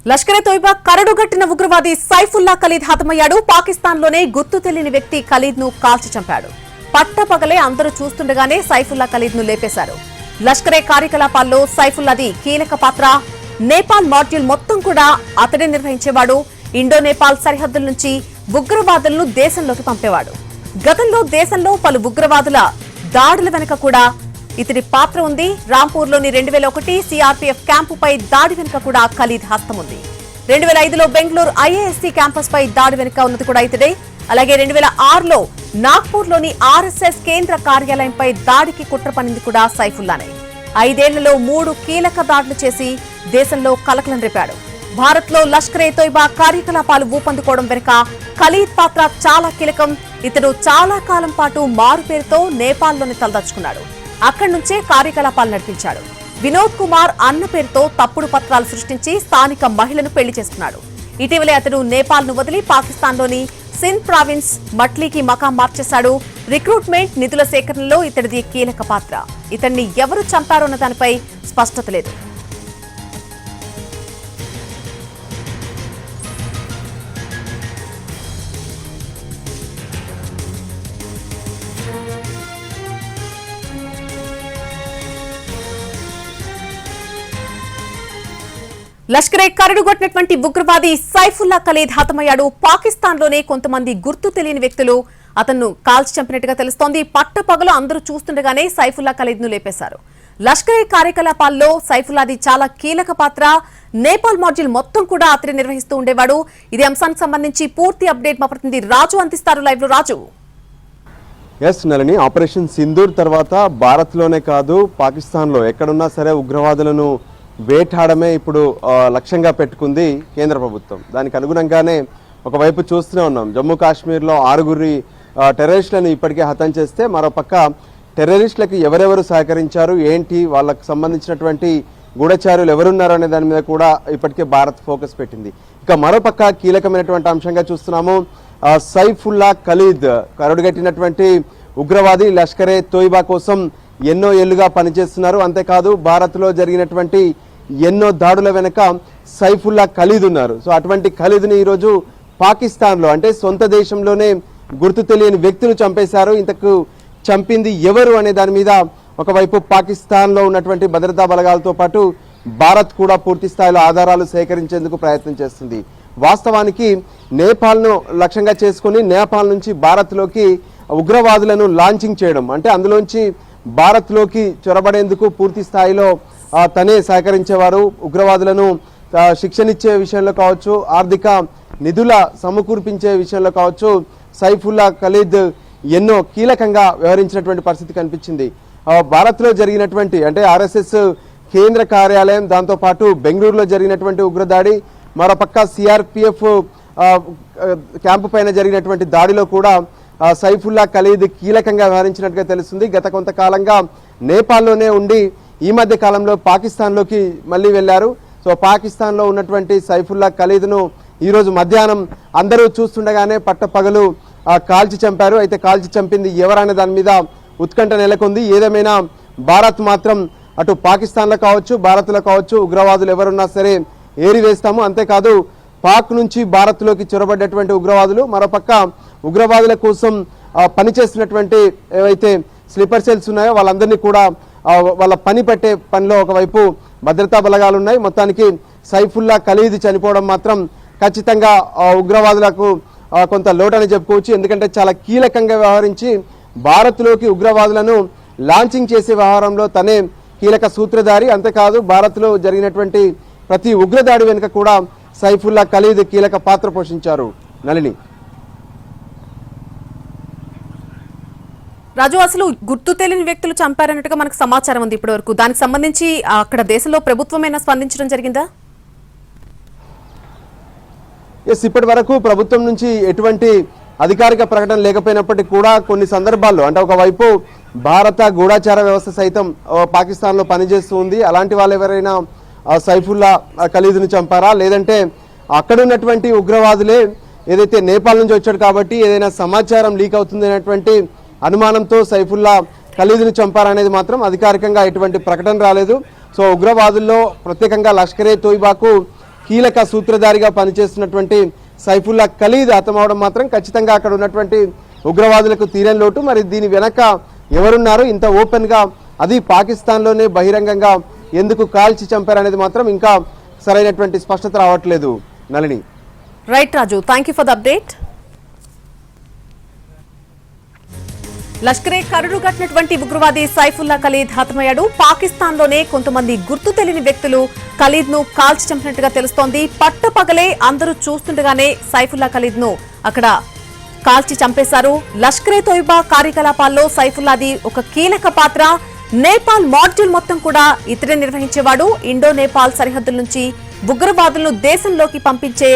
లష్కరే తోయిబా కరడుగట్టిన ఉగ్రవాది సైఫుల్లా ఖలీద్ హతమయ్యాడు. పాకిస్తాన్లోనే గుర్తు తెలియని వ్యక్తి ఖలీద్ ను కాల్చి చంపాడు. పట్టపగలే అందరూ చూస్తుండగానే సైఫుల్లా ఖలీద్ ను లేపేశారు. లష్కరే కార్యకలాపాల్లో సైఫుల్లాది కీలక పాత్ర. నేపాల్ మాడ్యూల్ మొత్తం కూడా అతడే నిర్వహించేవాడు. ఇండో నేపాల్ సరిహద్దుల నుంచి ఉగ్రవాదులను దేశంలోకి పంపేవాడు. గతంలో దేశంలో పలు ఉగ్రవాదుల దాడుల వెనుక కూడా ఇతడి పాత్ర ఉంది. రాంపూర్లోని 2001 సిఆర్పీఎఫ్ క్యాంపుపై దాడి వెనుక కూడా ఖలీద్ హస్తం ఉంది. 2005లో బెంగళూరు ఐఏఎస్సీ క్యాంపస్ పై దాడి వెనుక ఉన్నది కూడా ఇతడే. అలాగే 2006లో నాగ్పూర్లోని ఆర్ఎస్ఎస్ కేంద్ర కార్యాలయంపై దాడికి కుట్ర పన్నింది కూడా సైఫుల్లానే. 5 ఏళ్లలో 3 కీలక దాడులు చేసి దేశంలో కలకలం రేపాడు. భారత్లో లష్కరే తోయిబా కార్యకలాపాలు ఊపందుకోవడం వెనుక ఖలీద్ పాత్ర చాలా కీలకం. ఇతడు చాలా కాలం పాటు మారు పేరుతో నేపాల్లోని తలదాచుకున్నాడు. అక్కడి నుంచే కార్యకలాపాలు నడిపించాడు. వినోద్ కుమార్ అన్న పేరుతో తప్పుడు పత్రాలు సృష్టించి స్థానిక మహిళను పెళ్లి చేసుకున్నాడు. ఇటీవలే అతడు నేపాల్ ను వదిలి పాకిస్తాన్లోని సింధ్ ప్రావిన్స్ మట్లీకి మకాం మార్చేశాడు. రిక్రూట్మెంట్, నిధుల సేకరణలో ఇతడిది కీలక పాత్ర. ఇతన్ని ఎవరు చంపారన్న దానిపై స్పష్టత లేదు. లష్కరే కరడుగొట్టినటువంటి ఉగ్రవాది సైఫుల్లా ఖలీద్ హతమయ్యాడు. పాకిస్తాన్లోనే కొంతమంది గుర్తు తెలియని వ్యక్తులు అతన్ను కాల్చి చంపినట్టుగా తెలుస్తోంది. పట్టపగలు అందరూ చూస్తుండగానే సైఫుల్లా ఖలీద్ ను లేపేశారు. లష్కరే కార్యకలాపాల్లో సైఫుల్లాది చాలా కీలక పాత్ర. నేపాల్ మాడ్యూల్ మొత్తం కూడా అతడే నిర్వహిస్తూ ఉండేవాడు. ఇదే అంశానికి సంబంధించి పూర్తి అప్డేట్ మా ప్రతినిధి రాజు అందిస్తారు. లైవ్ లో రాజు. నళిని, ఆపరేషన్ సింధూర్ తర్వాత భారత్లోనే కాదు పాకిస్తాన్లో ఎక్కడున్నా సరే ఉగ్రవాదులను వేటాడమే ఇప్పుడు లక్ష్యంగా పెట్టుకుంది కేంద్ర ప్రభుత్వం. దానికి అనుగుణంగానే ఒకవైపు చూస్తూనే ఉన్నాం, జమ్మూ కాశ్మీర్లో 6 టెర్రరిస్టులను ఇప్పటికే హతం చేస్తే, మరోపక్క టెర్రరిస్టులకు ఎవరెవరు సహకరించారు, ఏంటి, వాళ్ళకు సంబంధించినటువంటి గూఢచారులు ఎవరున్నారు అనే దాని మీద కూడా ఇప్పటికే భారత్ ఫోకస్ పెట్టింది. ఇక మరోపక్క కీలకమైనటువంటి అంశంగా చూస్తున్నాము, సైఫుల్లా ఖలీద్ కరడుగట్టినటువంటి ఉగ్రవాది లష్కరే తోయిబా కోసం ఎన్నో ఏళ్లుగా పనిచేస్తున్నారు. అంతేకాదు భారత్లో జరిగినటువంటి ఎన్నో దాడుల వెనుక సైఫుల్లా ఖలీద్ ఉన్నారు. సో అటువంటి ఖలీద్ని ఈరోజు పాకిస్తాన్లో, అంటే సొంత దేశంలోనే గుర్తు తెలియని వ్యక్తులు చంపేశారు. ఇంతకు చంపింది ఎవరు అనే దాని మీద ఒకవైపు పాకిస్తాన్లో ఉన్నటువంటి భద్రతా బలగాలతో పాటు భారత్ కూడా పూర్తి స్థాయిలో ఆధారాలు సేకరించేందుకు ప్రయత్నం చేస్తుంది. వాస్తవానికి నేపాల్ను లక్ష్యంగా చేసుకుని నేపాల్ నుంచి భారత్లోకి ఉగ్రవాదులను లాంచింగ్ చేయడం, అంటే అందులోంచి భారత్లోకి చొరబడేందుకు పూర్తి స్థాయిలో తనే సహకరించేవారు. ఉగ్రవాదులను శిక్షనిచ్చే విషయంలో కావచ్చు, ఆర్థిక నిధుల సమకూర్పించే విషయంలో కావచ్చు, సైఫుల్లా ఖలీద్ ఎన్నో కీలకంగా వ్యవహరించినటువంటి పరిస్థితి కనిపించింది. భారత్లో జరిగినటువంటి, అంటే ఆర్ఎస్ఎస్ కేంద్ర కార్యాలయం, దాంతోపాటు బెంగళూరులో జరిగినటువంటి ఉగ్రదాడి, మరోపక్క సిఆర్పిఎఫ్ క్యాంపు పైన జరిగినటువంటి దాడిలో కూడా సైఫుల్లా ఖలీద్ కీలకంగా వ్యవహరించినట్టుగా తెలుస్తుంది. గత కొంతకాలంగా నేపాల్లోనే ఉండి ఈ మధ్య కాలంలో పాకిస్తాన్లోకి మళ్ళీ వెళ్లారు. సో పాకిస్తాన్లో ఉన్నటువంటి సైఫుల్లా ఖలీద్ను ఈరోజు మధ్యాహ్నం అందరూ చూస్తుండగానే పట్టపగలు కాల్చి చంపారు. అయితే కాల్చి చంపింది ఎవరనే దాని మీద ఉత్కంఠ నెలకొంది. ఏదేమైనా భారత్ మాత్రం అటు పాకిస్తాన్లో కావచ్చు, భారత్లో కావచ్చు, ఉగ్రవాదులు ఎవరున్నా సరే ఏరివేస్తాము. అంతేకాదు పాక్ నుంచి భారత్లోకి చొరబడ్డటువంటి ఉగ్రవాదులు, మరోపక్క ఉగ్రవాదుల కోసం పనిచేస్తున్నటువంటి ఏవైతే స్లీపర్ సెల్స్ ఉన్నాయో వాళ్ళందరినీ కూడా వాళ్ళ పని పట్టే పనిలో ఒకవైపు భద్రతా బలగాలు ఉన్నాయి. మొత్తానికి సైఫుల్లా ఖలీద్ చనిపోవడం మాత్రం ఖచ్చితంగా ఉగ్రవాదులకు కొంత లోటని చెప్పుకోవచ్చు. ఎందుకంటే చాలా కీలకంగా వ్యవహరించి భారత్లోకి ఉగ్రవాదులను లాంచింగ్ చేసే వ్యవహారంలో తనే కీలక సూత్రధారి. అంతేకాదు భారత్లో జరిగినటువంటి ప్రతి ఉగ్రదాడి వెనుక కూడా సైఫుల్లా ఖలీద్ కీలక పాత్ర పోషించారు. నళిని, రాజు, అసలు గుర్తు తెలియని వ్యక్తులు చంపారన్నట్టుగా మనకు సమాచారం ఉంది ఇప్పటి వరకు. దానికి సంబంధించి అక్కడ దేశంలో ప్రభుత్వమైనా స్పందించడం జరిగిందా? ఇప్పటి వరకు ప్రభుత్వం నుంచి ఎటువంటి అధికారిక ప్రకటన లేకపోయినప్పటికీ కూడా కొన్ని సందర్భాల్లో, అంటే ఒకవైపు భారత గూఢచార వ్యవస్థ సైతం పాకిస్తాన్లో పనిచేస్తూ ఉంది. అలాంటి వాళ్ళు ఎవరైనా సైఫుల్లా ఖలీద్ను చంపారా, లేదంటే అక్కడ ఉన్నటువంటి ఉగ్రవాదులే ఏదైతే నేపాల్ నుంచి వచ్చాడు కాబట్టి ఏదైనా సమాచారం లీక్ అవుతుంది అనేటువంటి అనుమానంతో సైఫుల్లా ఖలీద్ను చంపారనేది మాత్రం అధికారికంగా ఎటువంటి ప్రకటన రాలేదు. సో ఉగ్రవాదుల్లో ప్రత్యేకంగా లష్కరే తోయిబాకు కీలక సూత్రధారిగా పనిచేస్తున్నటువంటి సైఫుల్లా ఖలీద్ హతమవడం మాత్రం ఖచ్చితంగా అక్కడ ఉన్నటువంటి ఉగ్రవాదులకు తీరని లోటు. మరి దీని వెనక ఎవరున్నారు, ఇంత ఓపెన్ గా అది పాకిస్తాన్లోనే బహిరంగంగా ఎందుకు కాల్చి చంపారనేది మాత్రం ఇంకా సరైనటువంటి స్పష్టత రావట్లేదు. Nalini. Right Raju, thank you for the update. Lashkar-e కరుడుగట్టినటువంటి ఉగ్రవాది సైఫుల్లా ఖలీద్ హతమయ్యాడు. పాకిస్తాన్లోనే కొంతమంది గుర్తు తెలియని వ్యక్తులు ఖలీద్ ను కాల్చి చంపినట్టుగా తెలుస్తోంది. పట్టపగలే అందరూ చూస్తుండగానే సైఫుల్లా ఖలీద్ ను అక్కడ కాల్చి చంపేశారు. లష్కరే తోయిబా కార్యకలాపాల్లో సైఫుల్లాది ఒక కీలక పాత్ర. నేపాల్ మాడ్యూల్ మొత్తం కూడా ఇతడే నిర్వహించేవాడు. ఇండో నేపాల్ సరిహద్దుల నుంచి ఉగ్రవాదులను దేశంలోకి పంపించే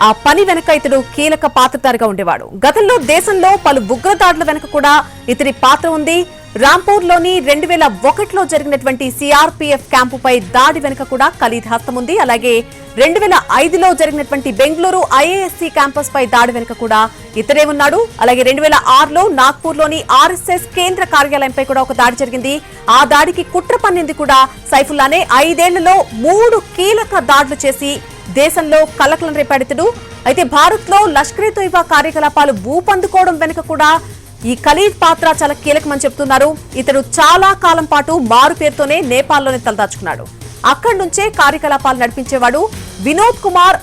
ఆ పని వెనక ఇతడు కీలక పాత్రధారిగా ఉండేవాడు. గతంలో దేశంలో పలు ఉగ్రదాడుల వెనక కూడా ఇతడి పాత్ర ఉంది. రాంపూర్లోని 2001లో జరిగినటువంటి సిఆర్పీఎఫ్ క్యాంపుపై దాడి వెనుక కూడా ఖలీద్ హస్తం ఉంది. అలాగే 2005లో జరిగినటువంటి బెంగళూరు ఐఏఎస్సీ క్యాంపస్ పై దాడి వెనుక కూడా ఇతడే ఉన్నాడు. అలాగే 2006లో నాగ్పూర్లోని ఆర్ఎస్ఎస్ కేంద్ర కార్యాలయంపై కూడా ఒక దాడి జరిగింది. ఆ దాడికి కుట్ర పన్నింది కూడా సైఫుల్లానే. 5 ఏళ్లలో 3 కీలక దాడులు చేసి దేశంలో కలకలం రేపాడితడు. అయితే భారత్ లో లష్కరే తోయిబా కార్యకలాపాలు ఊపందుకోవడం వెనుక కూడా ఈ ఖలీద్ పాత్ర చాలా కీలకమని చెప్తున్నారు. ఇతడు చాలా కాలం పాటు మారు పేరుతోనే నేపాల్లోనే తలదాచుకున్నాడు. అక్కడి నుంచే కార్యకలాపాలు నడిపించేవాడు. వినోద్ కుమార్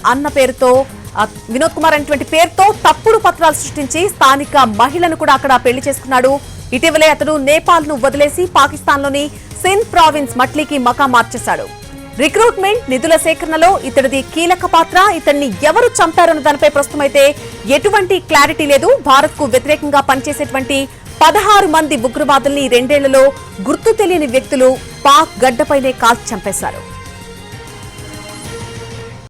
అనేటువంటి పేరుతో తప్పుడు పత్రాలు సృష్టించి స్థానిక మహిళను కూడా అక్కడ పెళ్లి చేసుకున్నాడు. ఇటీవలే అతడు నేపాల్ ను వదిలేసి పాకిస్తాన్లోని సింధ్ ప్రావిన్స్ మట్లీకి మకా మార్చేశాడు. రిక్రూట్మెంట్, నిధుల సేకరణలో ఇతడిది కీలక పాత్ర. ఇతన్ని ఎవరు చంపారన్న దానిపై ప్రస్తుతం అయితే ఎటువంటి క్లారిటీ లేదు. భారత్ కు వ్యతిరేకంగా పనిచేసేటువంటి 16 మంది ఉగ్రవాదుల్ని 2 ఏళ్లలో గుర్తు తెలియని వ్యక్తులు పాక్ గడ్డపైనే కాల్చి చంపేశారు.